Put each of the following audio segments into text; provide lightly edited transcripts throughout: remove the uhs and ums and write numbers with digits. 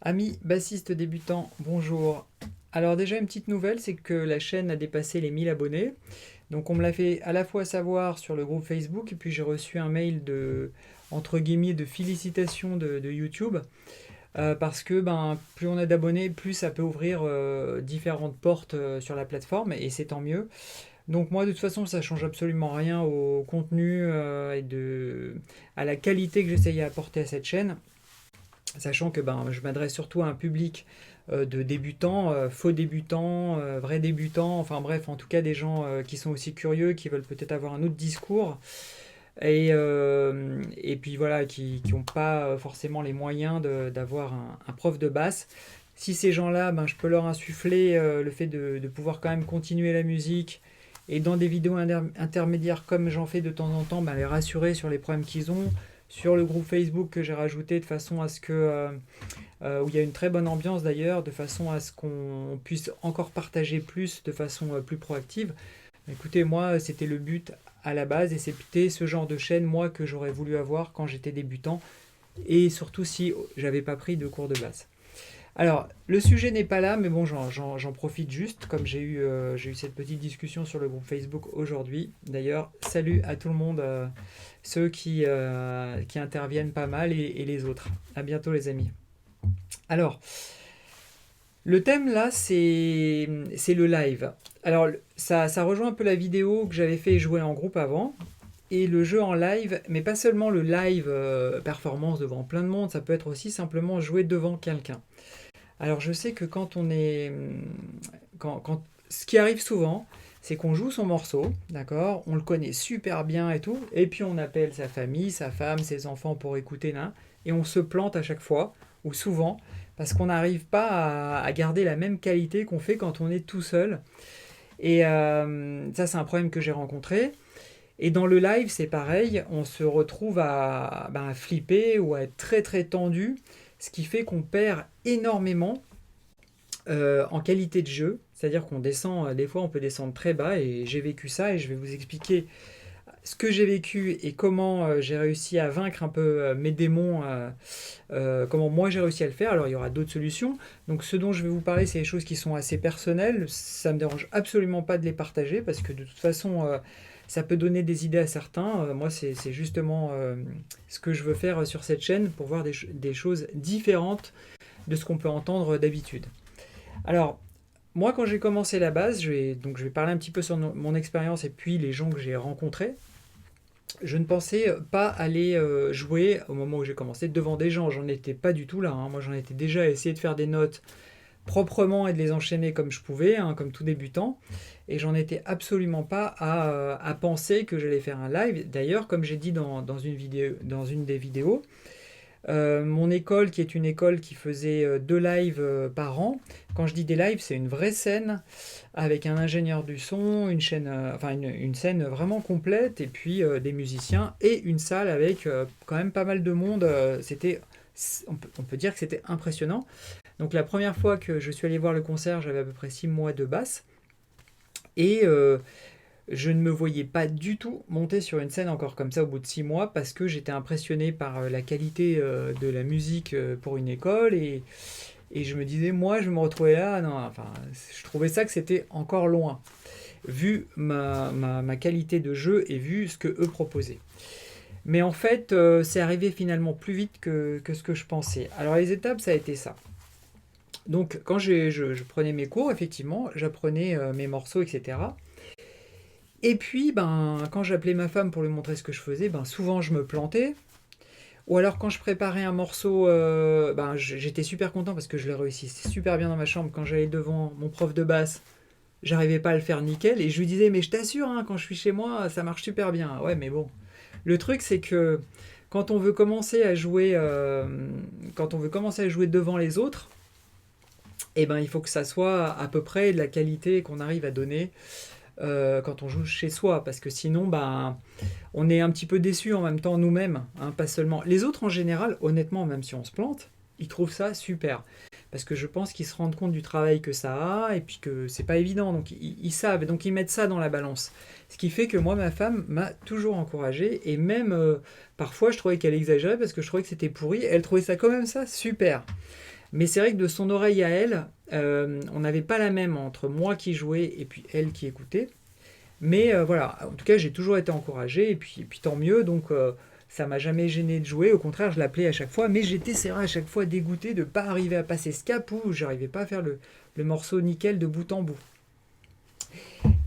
Amis bassistes débutants, bonjour. Alors déjà une petite nouvelle, c'est que la chaîne a dépassé les 1000 abonnés. Donc on me l'a fait à la fois savoir sur le groupe Facebook et puis j'ai reçu un mail de, entre guillemets, de félicitations de YouTube. Parce que plus on a d'abonnés, plus ça peut ouvrir différentes portes sur la plateforme et c'est tant mieux. Donc moi de toute façon ça change absolument rien au contenu à la qualité que j'essaye d'apporter à cette chaîne. Sachant que je m'adresse surtout à un public de débutants, faux débutants, vrais débutants, enfin bref, en tout cas des gens qui sont aussi curieux, qui veulent peut-être avoir un autre discours, et puis voilà, qui n'ont pas forcément les moyens d'avoir un prof de basse. Si ces gens-là, je peux leur insuffler le fait de pouvoir quand même continuer la musique, et dans des vidéos intermédiaires comme j'en fais de temps en temps, les rassurer sur les problèmes qu'ils ont, sur le groupe Facebook que j'ai rajouté de façon à ce que où il y a une très bonne ambiance d'ailleurs, de façon à ce qu'on puisse encore partager plus de façon plus proactive. Écoutez, moi, c'était le but à la base et c'était ce genre de chaîne, moi, que j'aurais voulu avoir quand j'étais débutant et surtout si j'avais pas pris de cours de basse. Alors, le sujet n'est pas là, mais bon, j'en profite juste, comme j'ai eu cette petite discussion sur le groupe Facebook aujourd'hui. D'ailleurs, salut à tout le monde, ceux qui interviennent pas mal et les autres. À bientôt les amis. Alors, le thème là, c'est le live. Alors, ça rejoint un peu la vidéo que j'avais fait jouer en groupe avant. Et le jeu en live, mais pas seulement le live performance devant plein de monde, ça peut être aussi simplement jouer devant quelqu'un. Alors je sais que quand on est... ce qui arrive souvent, c'est qu'on joue son morceau, d'accord. On le connaît super bien et tout. Et puis on appelle sa famille, sa femme, ses enfants pour écouter là. Et on se plante à chaque fois, ou souvent, parce qu'on n'arrive pas à garder la même qualité qu'on fait quand on est tout seul. Et ça, c'est un problème que j'ai rencontré. Et dans le live, c'est pareil, on se retrouve à flipper ou à être très très tendu, ce qui fait qu'on perd énormément en qualité de jeu. C'est-à-dire qu'on descend, des fois on peut descendre très bas et j'ai vécu ça et je vais vous expliquer ce que j'ai vécu et comment j'ai réussi à vaincre un peu mes démons, comment moi j'ai réussi à le faire. Alors il y aura d'autres solutions. Donc ce dont je vais vous parler, c'est des choses qui sont assez personnelles. Ça me dérange absolument pas de les partager parce que de toute façon, ça peut donner des idées à certains. Moi, c'est justement ce que je veux faire sur cette chaîne pour voir des choses différentes de ce qu'on peut entendre d'habitude. Alors, moi, quand j'ai commencé la base, je vais parler un petit peu sur mon expérience et puis les gens que j'ai rencontrés. Je ne pensais pas aller jouer au moment où j'ai commencé devant des gens. J'en étais pas du tout là, hein. Moi, j'en étais déjà à essayer de faire des notes proprement et de les enchaîner comme je pouvais, hein, comme tout débutant. Et j'en étais absolument pas à penser que j'allais faire un live. D'ailleurs, comme j'ai dit dans une des vidéos, mon école, qui est une école qui faisait 2 lives par an, quand je dis des lives, c'est une vraie scène avec un ingénieur du son, une scène vraiment complète, et puis des musiciens, et une salle avec quand même pas mal de monde. On peut dire que c'était impressionnant. Donc la première fois que je suis allé voir le concert, j'avais à peu près 6 mois de basse, et je ne me voyais pas du tout monter sur une scène encore comme ça au bout de 6 mois parce que j'étais impressionné par la qualité de la musique pour une école et je me disais, moi, je me retrouvais là. Non, enfin, je trouvais ça que c'était encore loin, vu ma qualité de jeu et vu ce que eux proposaient. Mais en fait, c'est arrivé finalement plus vite que ce que je pensais. Alors, les étapes, ça a été ça. Donc, quand je prenais mes cours, effectivement, j'apprenais mes morceaux, etc. Et puis, quand j'appelais ma femme pour lui montrer ce que je faisais, souvent je me plantais. Ou alors quand je préparais un morceau, j'étais super content parce que je l'ai réussi super bien dans ma chambre. Quand j'allais devant mon prof de basse, j'arrivais pas à le faire nickel. Et je lui disais, mais je t'assure, hein, quand je suis chez moi, ça marche super bien. Ouais, mais bon. Le truc, c'est que quand on veut commencer à jouer, devant les autres, il faut que ça soit à peu près de la qualité qu'on arrive à donner quand on joue chez soi, parce que sinon, on est un petit peu déçu en même temps nous-mêmes, hein, pas seulement. Les autres en général, honnêtement, même si on se plante, ils trouvent ça super, parce que je pense qu'ils se rendent compte du travail que ça a, et puis que c'est pas évident, donc ils savent, donc ils mettent ça dans la balance. Ce qui fait que moi, ma femme m'a toujours encouragé, et même parfois je trouvais qu'elle exagérait, parce que je trouvais que c'était pourri, elle trouvait ça quand même ça super. Mais c'est vrai que de son oreille à elle, on n'avait pas la même entre moi qui jouais et puis elle qui écoutait. Mais voilà, en tout cas, j'ai toujours été encouragé, et puis tant mieux, donc ça m'a jamais gêné de jouer, au contraire, je l'appelais à chaque fois, mais j'étais, c'est vrai, à chaque fois dégoûté de ne pas arriver à passer ce cap où j'arrivais pas à faire le morceau nickel de bout en bout.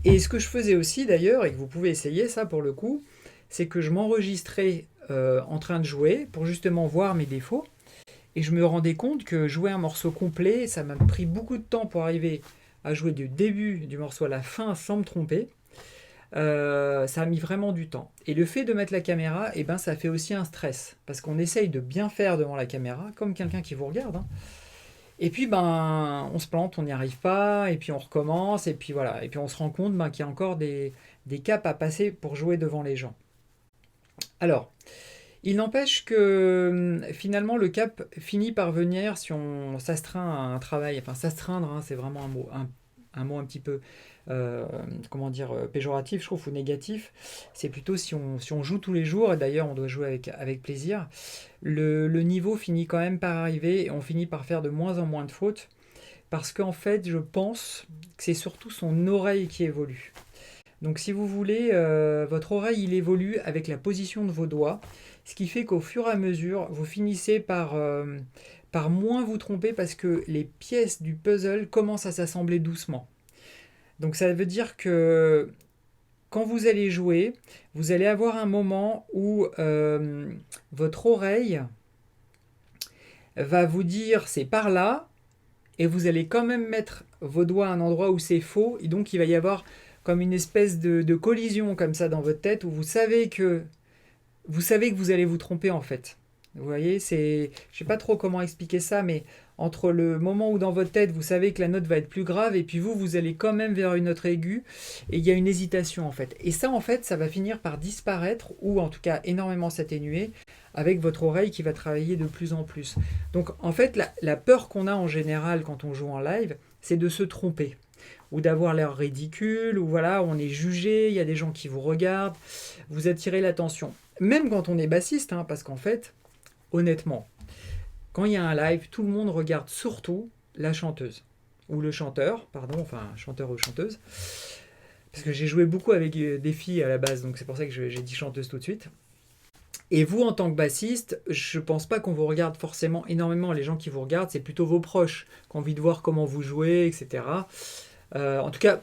Et ce que je faisais aussi d'ailleurs, et que vous pouvez essayer ça pour le coup, c'est que je m'enregistrais en train de jouer pour justement voir mes défauts, et je me rendais compte que jouer un morceau complet, ça m'a pris beaucoup de temps pour arriver à jouer du début du morceau à la fin sans me tromper. Ça a mis vraiment du temps. Et le fait de mettre la caméra, eh ben, ça fait aussi un stress. Parce qu'on essaye de bien faire devant la caméra, comme quelqu'un qui vous regarde, hein. Et puis, ben, on se plante, on n'y arrive pas, et puis on recommence, et puis voilà. Et puis on se rend compte qu'il y a encore des caps à passer pour jouer devant les gens. Alors, il n'empêche que finalement, le cap finit par venir si on s'astreint à un travail. Enfin, s'astreindre, hein, c'est vraiment un mot un petit peu, comment dire, péjoratif, je trouve, ou négatif. C'est plutôt si on joue tous les jours, et d'ailleurs, on doit jouer avec plaisir. Le niveau finit quand même par arriver, et on finit par faire de moins en moins de fautes. Parce qu'en fait, je pense que c'est surtout son oreille qui évolue. Donc si vous voulez, votre oreille il évolue avec la position de vos doigts, ce qui fait qu'au fur et à mesure, vous finissez par moins vous tromper parce que les pièces du puzzle commencent à s'assembler doucement. Donc ça veut dire que quand vous allez jouer, vous allez avoir un moment où votre oreille va vous dire c'est par là, et vous allez quand même mettre vos doigts à un endroit où c'est faux, et donc il va y avoir comme une espèce de collision comme ça dans votre tête où vous savez que vous allez vous tromper en fait. Vous voyez, je sais pas trop comment expliquer ça, mais entre le moment où dans votre tête vous savez que la note va être plus grave et puis vous allez quand même vers une note aiguë et il y a une hésitation en fait. Et ça en fait, ça va finir par disparaître ou en tout cas énormément s'atténuer avec votre oreille qui va travailler de plus en plus. Donc en fait, la peur qu'on a en général quand on joue en live, c'est de se tromper ou d'avoir l'air ridicule, ou voilà, on est jugé, il y a des gens qui vous regardent, vous attirez l'attention. Même quand on est bassiste, hein, parce qu'en fait, honnêtement, quand il y a un live, tout le monde regarde surtout la chanteuse, ou le chanteur, pardon, enfin chanteur ou chanteuse, parce que j'ai joué beaucoup avec des filles à la base, donc c'est pour ça que j'ai dit chanteuse tout de suite. Et vous, en tant que bassiste, je pense pas qu'on vous regarde forcément énormément. Les gens qui vous regardent, c'est plutôt vos proches qui ont envie de voir comment vous jouez, etc. En tout cas,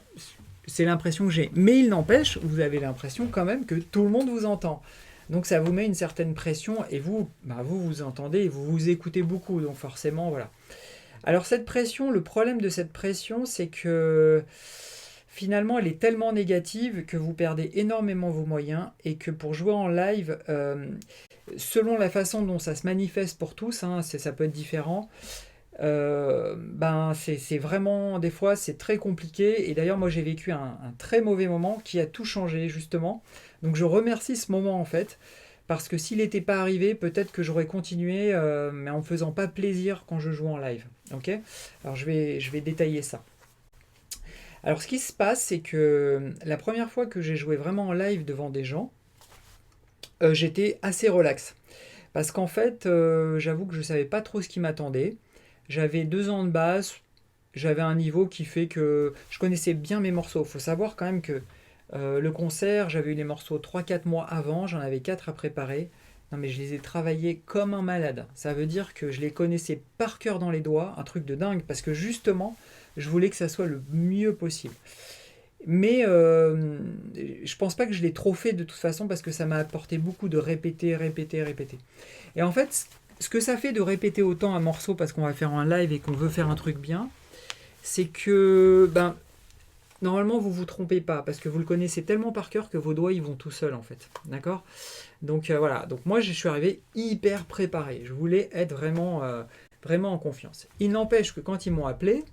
c'est l'impression que j'ai. Mais il n'empêche, vous avez l'impression quand même que tout le monde vous entend. Donc ça vous met une certaine pression et vous entendez et vous vous écoutez beaucoup. Donc forcément, voilà. Alors cette pression, le problème de cette pression, c'est que finalement, elle est tellement négative que vous perdez énormément vos moyens et que pour jouer en live, selon la façon dont ça se manifeste pour tous, hein, ça peut être différent. C'est vraiment des fois c'est très compliqué et d'ailleurs moi j'ai vécu un très mauvais moment qui a tout changé justement, donc je remercie ce moment en fait parce que s'il n'était pas arrivé peut-être que j'aurais continué mais en me faisant pas plaisir quand je joue en live. Ok, alors je vais détailler ça. Alors ce qui se passe c'est que la première fois que j'ai joué vraiment en live devant des gens, j'étais assez relax parce qu'en fait j'avoue que je savais pas trop ce qui m'attendait. J'avais 2 ans de basse, j'avais un niveau qui fait que je connaissais bien mes morceaux. Il faut savoir quand même que le concert, j'avais eu les morceaux 3-4 mois avant, j'en avais 4 à préparer. Non mais je les ai travaillés comme un malade. Ça veut dire que je les connaissais par cœur dans les doigts, un truc de dingue, parce que justement, je voulais que ça soit le mieux possible. Mais je pense pas que je l'ai trop fait de toute façon, parce que ça m'a apporté beaucoup de répéter, répéter, répéter. Et en fait, ce que ça fait de répéter autant un morceau parce qu'on va faire un live et qu'on veut faire un truc bien, c'est que normalement vous vous trompez pas parce que vous le connaissez tellement par cœur que vos doigts ils vont tout seuls en fait. D'accord. Donc voilà, donc moi je suis arrivé hyper préparé. Je voulais être vraiment en confiance. Il n'empêche que quand ils m'ont appelé,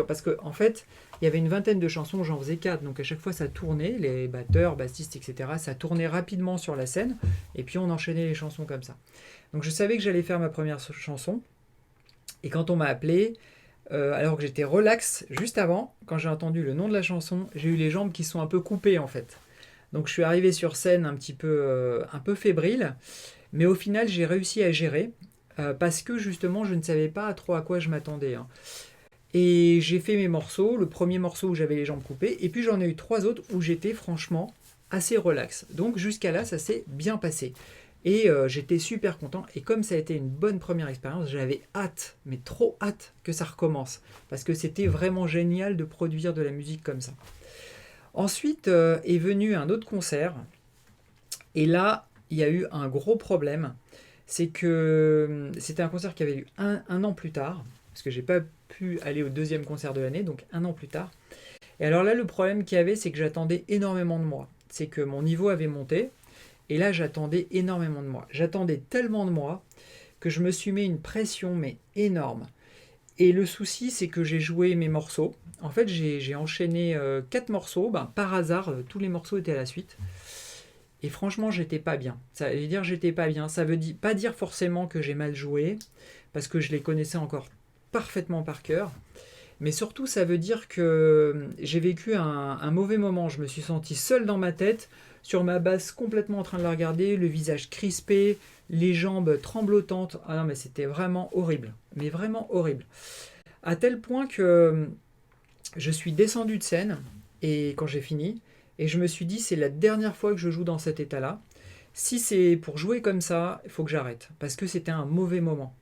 parce que en fait il y avait une vingtaine de chansons, j'en faisais 4, donc à chaque fois ça tournait, les batteurs, bassistes, etc. Ça tournait rapidement sur la scène et puis on enchaînait les chansons comme ça. Donc je savais que j'allais faire ma première chanson. Et quand on m'a appelé, alors que j'étais relax juste avant, quand j'ai entendu le nom de la chanson, j'ai eu les jambes qui sont un peu coupées en fait. Donc je suis arrivé sur scène un peu fébrile, mais au final j'ai réussi à gérer. parce que justement je ne savais pas trop à quoi je m'attendais, hein. Et j'ai fait mes morceaux, le premier morceau où j'avais les jambes coupées, et puis j'en ai eu 3 autres où j'étais franchement assez relax. Donc jusqu'à là, ça s'est bien passé. Et j'étais super content. Et comme ça a été une bonne première expérience, j'avais hâte, mais trop hâte que ça recommence. Parce que c'était vraiment génial de produire de la musique comme ça. Ensuite est venu un autre concert. Et là, il y a eu un gros problème. C'est que c'était un concert qui avait eu un an plus tard. Parce que j'ai pas pu aller au deuxième concert de l'année, donc un an plus tard. Et alors là, le problème qu'il y avait, c'est que j'attendais énormément de moi. C'est que mon niveau avait monté. Et là, j'attendais énormément de moi. J'attendais tellement de moi que je me suis mis une pression, mais énorme. Et le souci, c'est que j'ai joué mes morceaux. En fait, j'ai enchaîné 4 morceaux. Ben, par hasard, tous les morceaux étaient à la suite. Et franchement, j'étais pas bien. Ça veut dire j'étais pas bien. Ça veut pas dire forcément que j'ai mal joué, parce que je les connaissais encore parfaitement par cœur. Mais surtout, ça veut dire que j'ai vécu un mauvais moment. Je me suis senti seul dans ma tête, sur ma basse, complètement en train de la regarder, le visage crispé, les jambes tremblotantes. Ah non, mais c'était vraiment horrible. Mais vraiment horrible. À tel point que je suis descendu de scène, et quand j'ai fini, et je me suis dit, c'est la dernière fois que je joue dans cet état-là. Si c'est pour jouer comme ça, il faut que j'arrête. Parce que c'était un mauvais moment.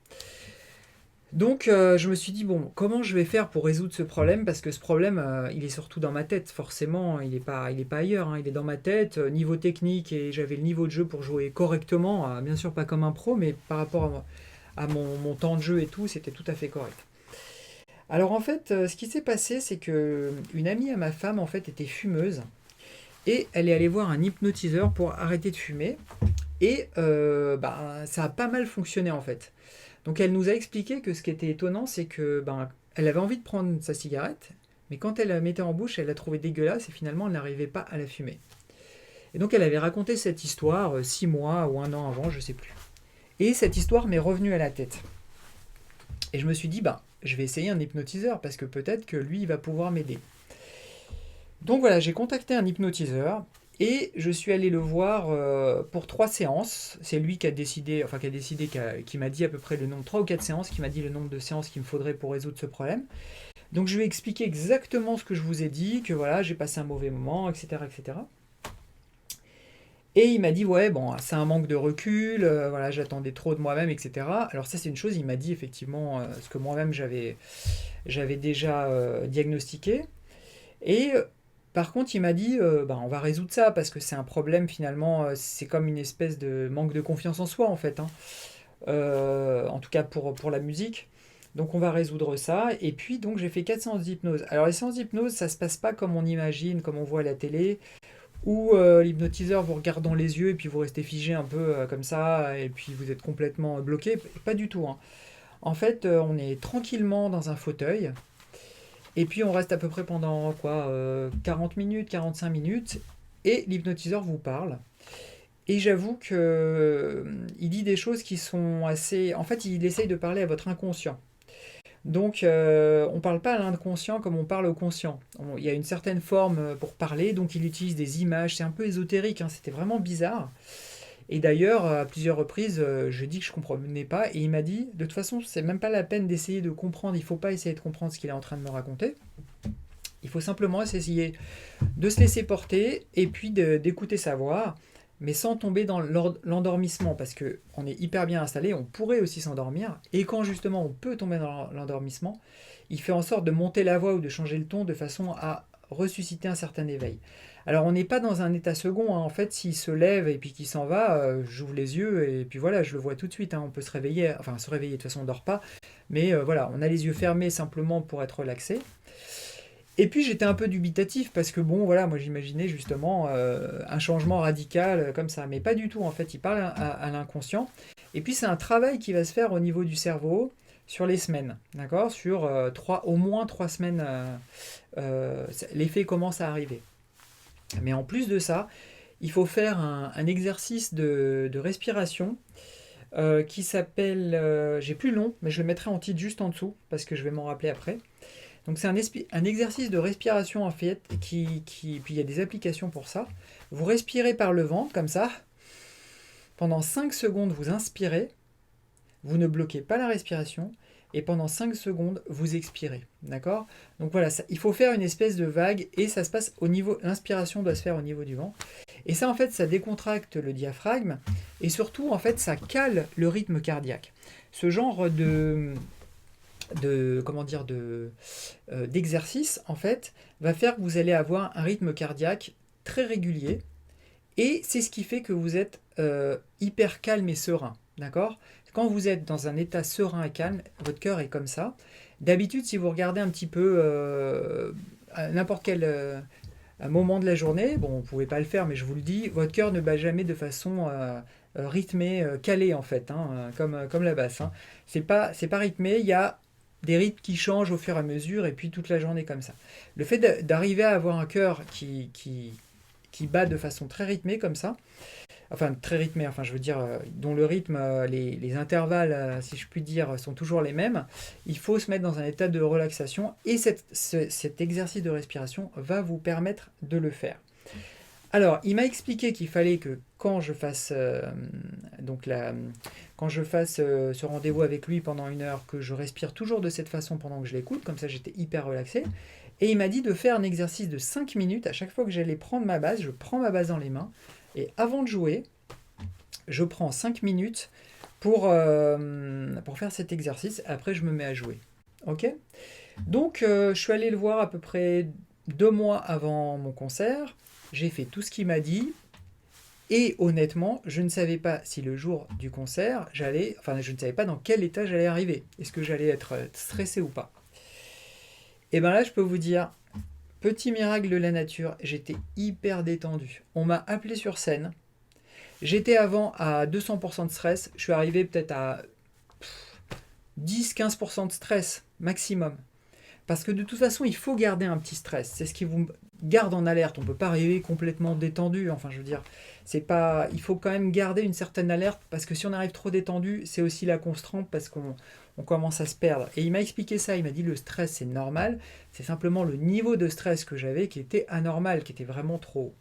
Donc je me suis dit, bon, comment je vais faire pour résoudre ce problème? Parce que ce problème, il est surtout dans ma tête, forcément, il est pas ailleurs, hein, il est dans ma tête, niveau technique, et j'avais le niveau de jeu pour jouer correctement, bien sûr pas comme un pro, mais par rapport à mon temps de jeu et tout, c'était tout à fait correct. Alors en fait, ce qui s'est passé, c'est que une amie à ma femme, en fait, était fumeuse, et elle est allée voir un hypnotiseur pour arrêter de fumer, et ça a pas mal fonctionné, en fait. Donc elle nous a expliqué que ce qui était étonnant, c'est que elle avait envie de prendre sa cigarette, mais quand elle la mettait en bouche, elle la trouvait dégueulasse et finalement elle n'arrivait pas à la fumer. Et donc elle avait raconté cette histoire 6 mois ou un an avant, je sais plus. Et cette histoire m'est revenue à la tête. Et je me suis dit, je vais essayer un hypnotiseur parce que peut-être que lui, il va pouvoir m'aider. Donc voilà, j'ai contacté un hypnotiseur et je suis allé le voir pour 3 séances. C'est lui qui a décidé, qui m'a dit à peu près le nombre, 3 ou 4 séances, qui m'a dit le nombre de séances qu'il me faudrait pour résoudre ce problème. Donc je lui ai expliqué exactement ce que je vous ai dit, que voilà, j'ai passé un mauvais moment, etc., etc. Et il m'a dit, ouais, bon, c'est un manque de recul, voilà, j'attendais trop de moi-même, etc. Alors ça, c'est une chose, il m'a dit effectivement ce que moi-même j'avais déjà diagnostiqué. Et par contre, il m'a dit, on va résoudre ça parce que c'est un problème finalement, c'est comme une espèce de manque de confiance en soi en fait, hein. En tout cas pour la musique. Donc on va résoudre ça. Et puis donc j'ai fait 4 séances d'hypnose. Alors les séances d'hypnose, ça se passe pas comme on imagine, comme on voit à la télé, où l'hypnotiseur vous regarde dans les yeux et puis vous restez figé un peu comme ça, et puis vous êtes complètement bloqué. Pas du tout, hein. En fait, on est tranquillement dans un fauteuil. Et puis on reste à peu près pendant 40 minutes, 45 minutes, et l'hypnotiseur vous parle. Et j'avoue que il dit des choses qui sont assez... En fait, il essaye de parler à votre inconscient. Donc on ne parle pas à l'inconscient comme on parle au conscient. Il y a une certaine forme pour parler, donc il utilise des images, c'est un peu ésotérique, hein, c'était vraiment bizarre. Et d'ailleurs, à plusieurs reprises, je dis que je ne comprenais pas, et il m'a dit, de toute façon, c'est même pas la peine d'essayer de comprendre, il ne faut pas essayer de comprendre ce qu'il est en train de me raconter. Il faut simplement essayer de se laisser porter, et puis d'écouter sa voix, mais sans tomber dans l'endormissement, parce qu'on est hyper bien installé, on pourrait aussi s'endormir, et quand justement on peut tomber dans l'endormissement, il fait en sorte de monter la voix ou de changer le ton de façon à ressusciter un certain éveil. Alors on n'est pas dans un état second, hein. En fait s'il se lève et puis qu'il s'en va, j'ouvre les yeux et puis voilà, je le vois tout de suite, hein. On peut se réveiller, enfin se réveiller, de toute façon on ne dort pas, mais voilà, on a les yeux fermés simplement pour être relaxé. Et puis j'étais un peu dubitatif parce que bon voilà, moi j'imaginais justement un changement radical comme ça, mais pas du tout en fait, il parle à l'inconscient. Et puis c'est un travail qui va se faire au niveau du cerveau sur les semaines, d'accord? Sur au moins 3 semaines, l'effet commence à arriver. Mais en plus de ça, il faut faire un exercice de respiration qui s'appelle, j'ai plus le nom, mais je le mettrai en titre juste en dessous parce que je vais m'en rappeler après. Donc c'est un exercice de respiration en fait, puis il y a des applications pour ça. Vous respirez par le ventre comme ça. Pendant 5 secondes, vous inspirez. vous ne bloquez pas la respiration, et pendant 5 secondes, vous expirez. D'accord? Donc voilà, ça, il faut faire une espèce de vague, et ça se passe au niveau, l'inspiration doit se faire au niveau du ventre. Et ça, en fait, ça décontracte le diaphragme, et surtout, en fait, ça cale le rythme cardiaque. Ce genre d'exercice, en fait, va faire que vous allez avoir un rythme cardiaque très régulier, et c'est ce qui fait que vous êtes hyper calme et serein. D'accord? Quand vous êtes dans un état serein et calme, votre cœur est comme ça. D'habitude, si vous regardez un petit peu à n'importe quel moment de la journée, bon, vous ne pouvez pas le faire, mais je vous le dis, votre cœur ne bat jamais de façon rythmée, calée en fait, hein, comme la basse. Hein. C'est pas rythmé, il y a des rythmes qui changent au fur et à mesure, et puis toute la journée comme ça. Le fait d'arriver à avoir un cœur qui bat de façon très rythmée comme ça, enfin très rythmé, enfin je veux dire, dont le rythme, les intervalles, si je puis dire, sont toujours les mêmes, il faut se mettre dans un état de relaxation, et cet exercice de respiration va vous permettre de le faire. Alors, il m'a expliqué qu'il fallait que quand je fasse, ce rendez-vous avec lui pendant 1 heure, que je respire toujours de cette façon pendant que je l'écoute, comme ça j'étais hyper relaxé. Et il m'a dit de faire un exercice de 5 minutes. À chaque fois que j'allais prendre ma base, je prends ma base dans les mains. Et avant de jouer, je prends 5 minutes pour faire cet exercice. Après, je me mets à jouer. Ok? Donc, je suis allé le voir à peu près 2 mois avant mon concert. J'ai fait tout ce qu'il m'a dit. Et honnêtement, je ne savais pas si le jour du concert, je ne savais pas dans quel état j'allais arriver. Est-ce que j'allais être stressé ou pas? Et bien là, je peux vous dire, petit miracle de la nature, j'étais hyper détendu. On m'a appelé sur scène. J'étais avant à 200% de stress. Je suis arrivé peut-être à 10-15% de stress maximum. Parce que de toute façon, il faut garder un petit stress. C'est ce qui vous garde en alerte. On ne peut pas arriver complètement détendu. Enfin, je veux dire, il faut quand même garder une certaine alerte, parce que si on arrive trop détendu, c'est aussi là qu'on se trompe, parce qu'on commence à se perdre. Et il m'a expliqué ça. Il m'a dit le stress, c'est normal. C'est simplement le niveau de stress que j'avais qui était anormal, qui était vraiment trop haut.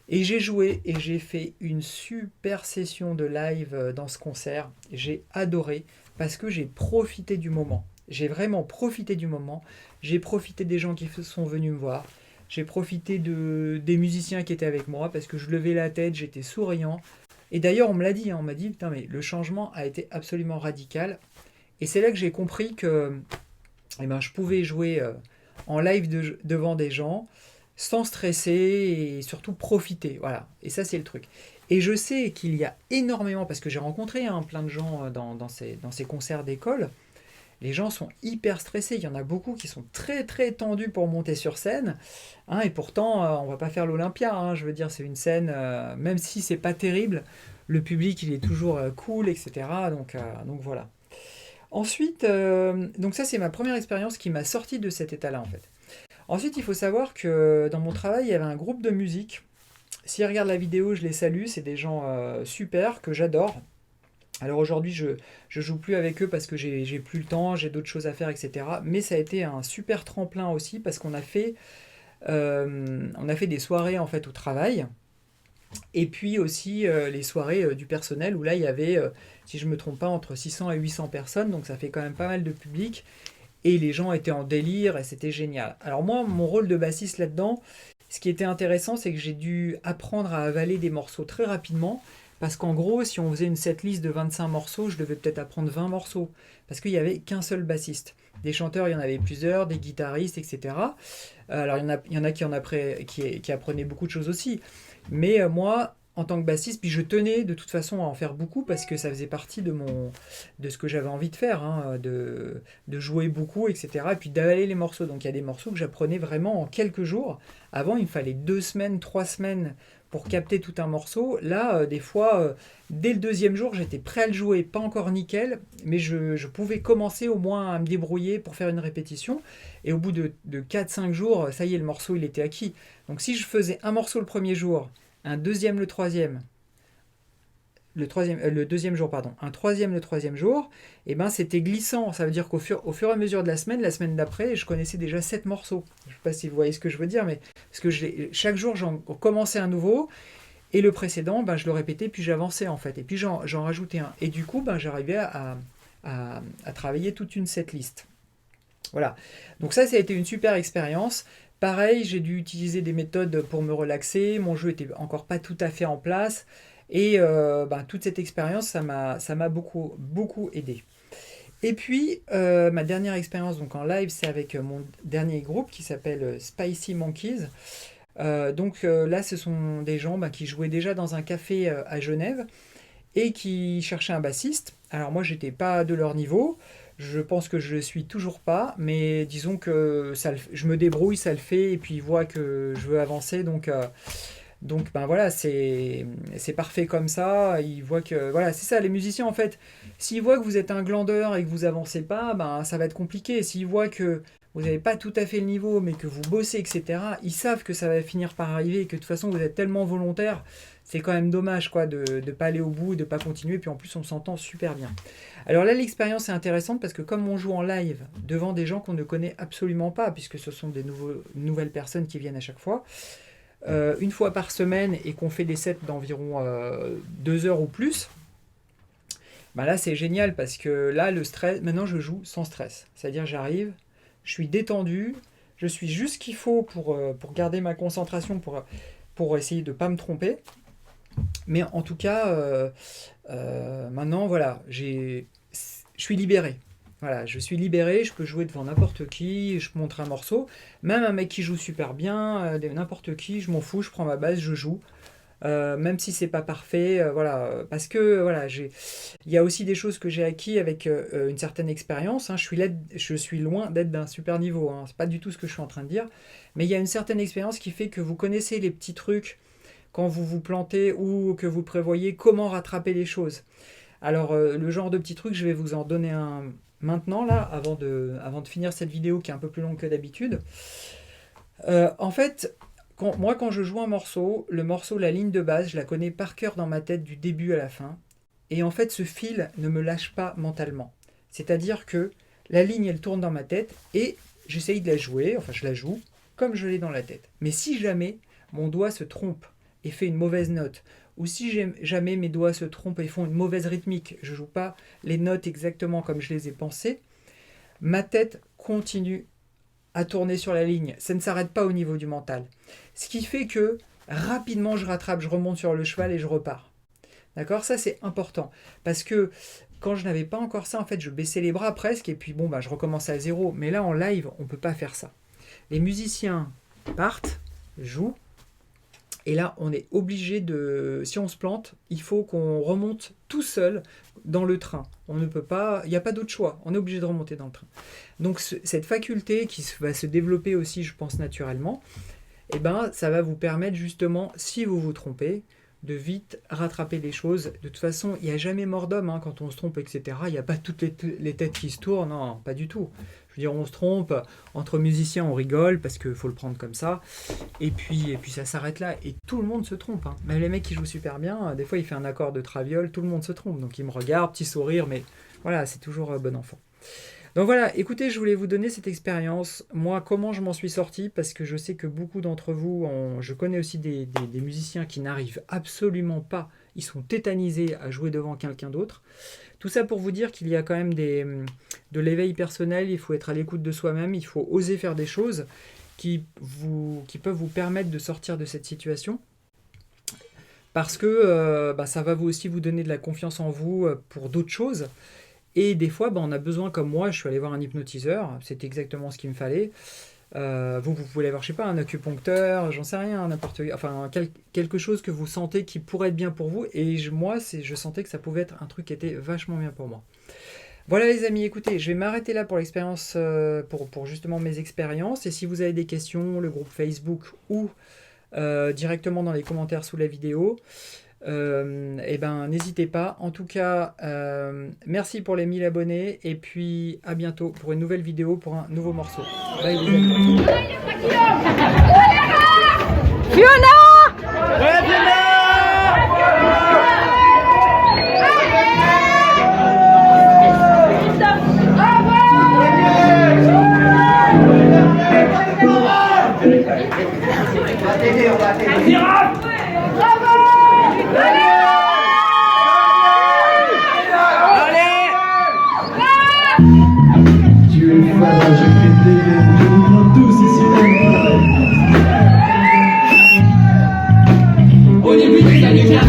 Et j'ai joué et j'ai fait une super session de live dans ce concert. J'ai adoré parce que j'ai profité du moment. J'ai vraiment profité du moment. J'ai profité des gens qui sont venus me voir. J'ai profité des musiciens qui étaient avec moi parce que je levais la tête, j'étais souriant. Et d'ailleurs, on me l'a dit, on m'a dit, putain, mais le changement a été absolument radical. Et c'est là que j'ai compris que je pouvais jouer en live devant des gens sans stresser et surtout profiter. Voilà. Et ça, c'est le truc. Et je sais qu'il y a énormément, parce que j'ai rencontré plein de gens dans ces concerts d'école. Les gens sont hyper stressés. Il y en a beaucoup qui sont très très tendus pour monter sur scène. Et pourtant, on va pas faire l'Olympia. Je veux dire, c'est une scène, même si c'est pas terrible, le public il est toujours cool, etc. Donc voilà. Ensuite, donc ça c'est ma première expérience qui m'a sorti de cet état-là en fait. Ensuite, il faut savoir que dans mon travail, il y avait un groupe de musique. S'ils regardent la vidéo, je les salue. C'est des gens super que j'adore. Alors aujourd'hui, je joue plus avec eux parce que j'ai plus le temps, j'ai d'autres choses à faire, etc. Mais ça a été un super tremplin aussi parce qu'on a fait des soirées en fait au travail. Et puis aussi les soirées du personnel où là il y avait, si je ne me trompe pas, entre 600 et 800 personnes. Donc ça fait quand même pas mal de public. Et les gens étaient en délire et c'était génial. Alors moi, mon rôle de bassiste là-dedans, ce qui était intéressant, c'est que j'ai dû apprendre à avaler des morceaux très rapidement. Parce qu'en gros, si on faisait une setlist de 25 morceaux, je devais peut-être apprendre 20 morceaux. Parce qu'il n'y avait qu'un seul bassiste. Des chanteurs, il y en avait plusieurs, des guitaristes, etc. Alors il y en a qui apprenaient beaucoup de choses aussi. Mais moi, en tant que bassiste, puis je tenais de toute façon à en faire beaucoup parce que ça faisait partie de ce que j'avais envie de faire, de jouer beaucoup, etc. Et puis d'avaler les morceaux. Donc il y a des morceaux que j'apprenais vraiment en quelques jours. Avant, il me fallait 2 semaines, 3 semaines pour capter tout un morceau. Là, des fois, dès le 2e jour, j'étais prêt à le jouer, pas encore nickel, mais je pouvais commencer au moins à me débrouiller pour faire une répétition. Et au bout de 4-5 jours, ça y est, le morceau, il était acquis. Donc si je faisais un morceau le premier jour, un deuxième le deuxième jour, pardon, un troisième le troisième jour, et ben c'était glissant. Ça veut dire qu'au fur et à mesure de la semaine d'après, je connaissais déjà 7 morceaux. Je ne sais pas si vous voyez ce que je veux dire, mais parce que chaque jour, j'en commençais un nouveau, Et le précédent, je le répétais, puis j'avançais en fait. Et puis j'en rajoutais un. Et du coup, j'arrivais à travailler toute une setlist. Voilà. Donc ça a été une super expérience. Pareil, j'ai dû utiliser des méthodes pour me relaxer. Mon jeu était encore pas tout à fait en place. Et toute cette expérience, ça m'a beaucoup, beaucoup aidé. Et puis, ma dernière expérience donc en live, c'est avec mon dernier groupe qui s'appelle Spicy Monkeys. Là, ce sont des gens qui jouaient déjà dans un café à Genève et qui cherchaient un bassiste. Alors moi, j'étais pas de leur niveau. Je pense que je ne le suis toujours pas, mais disons que je me débrouille, ça le fait, et puis ils voient que je veux avancer, donc voilà, c'est parfait comme ça. Ils voient que, voilà, c'est ça, les musiciens en fait, s'ils voient que vous êtes un glandeur et que vous avancez pas, ça va être compliqué. S'ils voient que vous n'avez pas tout à fait le niveau, mais que vous bossez, etc., ils savent que ça va finir par arriver et que de toute façon vous êtes tellement volontaire, c'est quand même dommage quoi, de ne pas aller au bout, de ne pas continuer, puis en plus on s'entend super bien. Alors là, l'expérience est intéressante parce que comme on joue en live devant des gens qu'on ne connaît absolument pas, puisque ce sont des nouvelles personnes qui viennent à chaque fois, une fois par semaine et qu'on fait des sets d'environ 2 heures ou plus, là c'est génial parce que là, le stress, maintenant je joue sans stress. C'est-à-dire j'arrive, je suis détendu, je suis juste ce qu'il faut pour garder ma concentration, pour essayer de ne pas me tromper. Mais en tout cas, maintenant, voilà, je suis libéré. Voilà, je suis libéré, je peux jouer devant n'importe qui, je montre un morceau, même un mec qui joue super bien, n'importe qui, je m'en fous, je prends ma basse, je joue. Même si c'est pas parfait, voilà, parce que voilà, il y a aussi des choses que j'ai acquis avec une certaine expérience. Hein, je suis loin d'être d'un super niveau. Hein, c'est pas du tout ce que je suis en train de dire, mais il y a une certaine expérience qui fait que vous connaissez les petits trucs quand vous vous plantez ou que vous prévoyez comment rattraper les choses. Alors le genre de petits trucs, je vais vous en donner un maintenant là, avant de finir cette vidéo qui est un peu plus longue que d'habitude. En fait. Quand je joue un morceau, la ligne de base, je la connais par cœur dans ma tête du début à la fin. Et en fait, ce fil ne me lâche pas mentalement. C'est-à-dire que la ligne, elle tourne dans ma tête et j'essaye de la jouer, enfin je la joue comme je l'ai dans la tête. Mais si jamais mon doigt se trompe et fait une mauvaise note, ou si jamais mes doigts se trompent et font une mauvaise rythmique, je ne joue pas les notes exactement comme je les ai pensées, ma tête continue à tourner sur la ligne. Ça ne s'arrête pas au niveau du mental. Ce qui fait que rapidement je rattrape, je remonte sur le cheval et je repars. D'accord ? Ça c'est important. Parce que quand je n'avais pas encore ça, en fait, je baissais les bras presque et puis je recommençais à zéro. Mais là en live, on ne peut pas faire ça. Les musiciens partent, jouent. Et là, on est obligé si on se plante, il faut qu'on remonte tout seul dans le train. On ne peut pas, il n'y a pas d'autre choix. On est obligé de remonter dans le train. Donc cette faculté qui va se développer aussi, je pense, naturellement, ça va vous permettre justement, si vous vous trompez, de vite rattraper les choses. De toute façon, il n'y a jamais mort d'homme quand on se trompe, etc. Il n'y a pas toutes les têtes qui se tournent, non, pas du tout. Je veux dire, on se trompe, entre musiciens on rigole, parce qu'il faut le prendre comme ça, et puis ça s'arrête là, et tout le monde se trompe. Hein. Même les mecs qui jouent super bien, des fois il fait un accord de traviole, tout le monde se trompe, donc ils me regardent, petit sourire, mais voilà, c'est toujours bon enfant. Donc voilà, écoutez, je voulais vous donner cette expérience. Moi, comment je m'en suis sorti, parce que je sais que beaucoup d'entre vous, je connais aussi des musiciens qui n'arrivent absolument pas, ils sont tétanisés à jouer devant quelqu'un d'autre. Tout ça pour vous dire qu'il y a quand même de l'éveil personnel, il faut être à l'écoute de soi-même, il faut oser faire des choses qui peuvent vous permettre de sortir de cette situation. Parce que ça va aussi vous donner de la confiance en vous pour d'autres choses. Et des fois, on a besoin, comme moi, je suis allé voir un hypnotiseur, c'est exactement ce qu'il me fallait. Vous pouvez aller voir, je sais pas, un acupuncteur, j'en sais rien, quelque chose que vous sentez qui pourrait être bien pour vous. Et moi, je sentais que ça pouvait être un truc qui était vachement bien pour moi. Voilà les amis, écoutez, je vais m'arrêter là pour l'expérience, pour justement mes expériences. Et si vous avez des questions, le groupe Facebook ou directement dans les commentaires sous la vidéo, n'hésitez pas. En tout cas, merci pour les 1000 abonnés et puis à bientôt pour une nouvelle vidéo, pour un nouveau morceau. Bye les amis. Fiona! Ouais, Fiona! Bravo! Tu es fada, je critique, je vous prends tous ici même. Au début des années 80,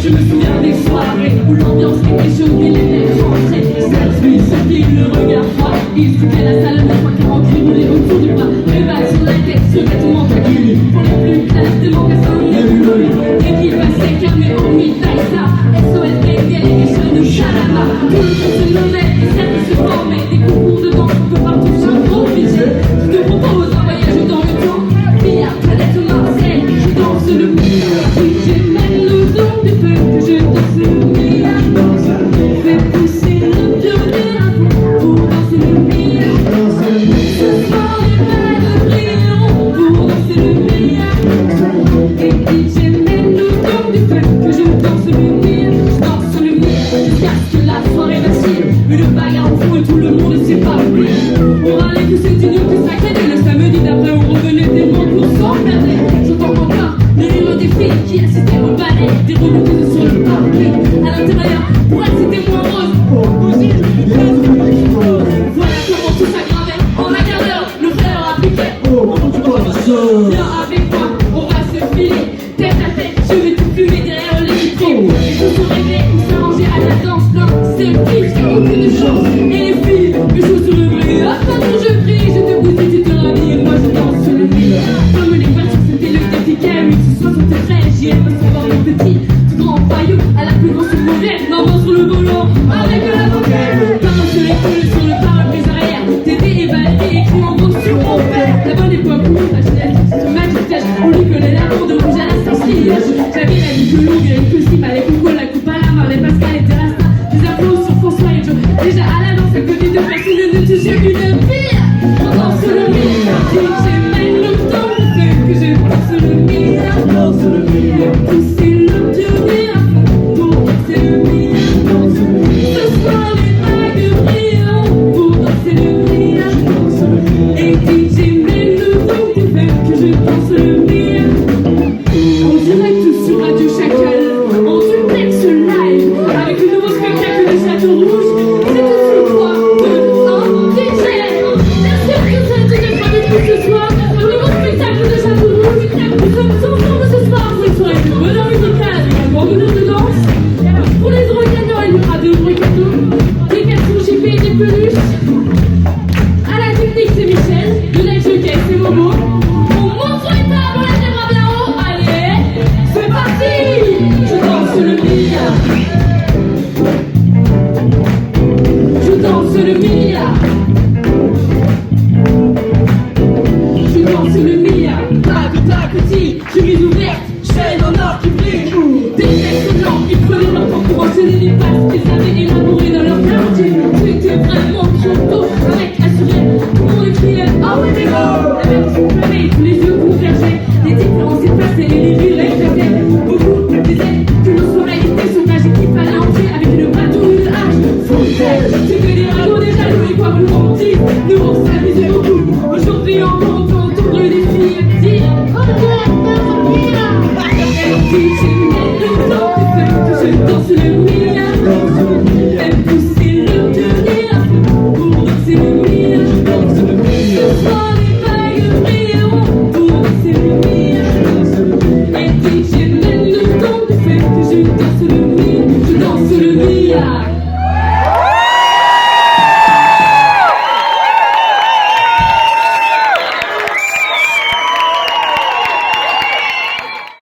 je me souviens des soirées où l'ambiance était chaude et les mecs rentraient. Service, sortis, le regard froid. Ils quittaient la salle, 940 qui roulaient autour du bras. Les balles sur la tête, ce vêtement taquille. Pour les plus classes, des mocassins, il y a du vol. Et qui passait calmé, hormis Taïsa. SOS, délégation de Chalama. Tout le monde se nommait, les services se formaient. Des concours de danse, un peu partout, s'improviser. Je te propose un voyage dans le temps. Via planète Marseille, je danse le billard. Oui, j'aimais le don du feu, que je danse le billard. Fais pousser le pionnier à fond pour danser le billard. Ce soir les balles brilleront pour danser le billard. Et puis j'aimais le don du feu, que je danse le billard. Je danse le billard jusqu'à ce que la soirée vacille. Une bagarre au fond et tout le monde s'est pas oublié. On râlait que c'était dur, que ça craignait. Le samedi d'après on revenait tellement pour s'emmerder. J'entends encore le rire des filles qui assistaient au ballet, des remontées sur le parquet. À l'intérieur, pour elles c'était moins rose. Voilà comment tout s'aggravait. En un quart d'heure, le frère appliquait. Viens avec moi, on va se filer. Tête à tête, je vais tout fumer derrière les vitrines. Les choses sont réglées, on s'est rangé à la danse. Non, c'est le kiff, j'ai aucune chance. Et les filles, mes chaussures de bris. Ah, quand je prie, je te goûte et tu te ravis. Moi je danse le billard. Comme les voitures, c'était le défi qu'aime. Ce soir, sur tes traits, j'y aime savoir le petit. Du grand paillot à la plus grosse mauvaise. Maman sur le volant, avec la banquette. Danse les poules sur le pare-brise arrière. T'étais évadé, écrit en gros sur mon père. La bonne époque où la jeunesse se maquillage. On lui connaît l'amour de rouge à la sorcière. J'avais la vie que longue et que si fallait qu'on colle la coupe à la main. Les Pascal et Terrasta. Des applaudissements sur François et Joe. Déjà à la danse, à côté de personne ne touchait qu'une fille. On danse le billard. J'aimais le temps de feu que je danse le billard. Pousser le pionnier à fond pour danser le billard. Ce soir les bagues brilleront pour danser le billard. Et puis j'aimais le temps de feu que je danse le billard. En direct sur Radio Chacal, en duplex live, avec le nouveau spectacle de Château Rouge. C'est tout de suite toi, un DJ. Bien sûr que ça te donne pas de tout ce soir. Le nouveau spectacle de Château Rouge. Nous sommes ensemble ce soir pour une soirée de bonheur musical avec un bon bonheur de danse. Pour les heureux gagnants, il y aura de vrais cadeaux, des cartons JP et des peluches. À la technique, c'est Michel. De la jockey, c'est Momo. On monte sur les tables, on les lèvera bien haut. Allez, c'est parti. Je danse le billard. Je danse le billard. Je danse le billard. Tac, tac, petit, chemise ouverte, chaîne en or qui brille. Des textes blancs, ils prenaient leur temps pour enchaîner les passes qu'ils avaient élaborées dans leur quartier. C'était vraiment trop tôt, avec assuré, tout le monde criait ah ouais mais go. La mère qui se pleurait, tous les yeux convergeaient. Les différences s'effaçaient et les rires éclataient. Beaucoup disaient que nos soirées étaient sauvages et qu'il fallait entrer avec une bateau ou une hache. Fontaine, c'était des ragots, des jaloux et quoi que l'on dise. Nous on savait